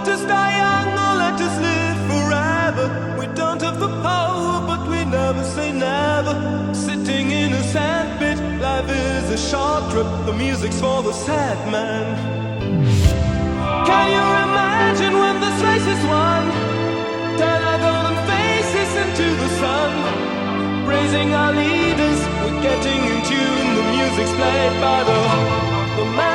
Let us die young or let us live forever. We don't have the power, but we never say never. Sitting in a sandpit, life is a short trip. The music's for the sad man. Can you imagine when this race is won? Turn our golden faces into the sun. Praising our leaders, we're getting in tune. The music's played by the man.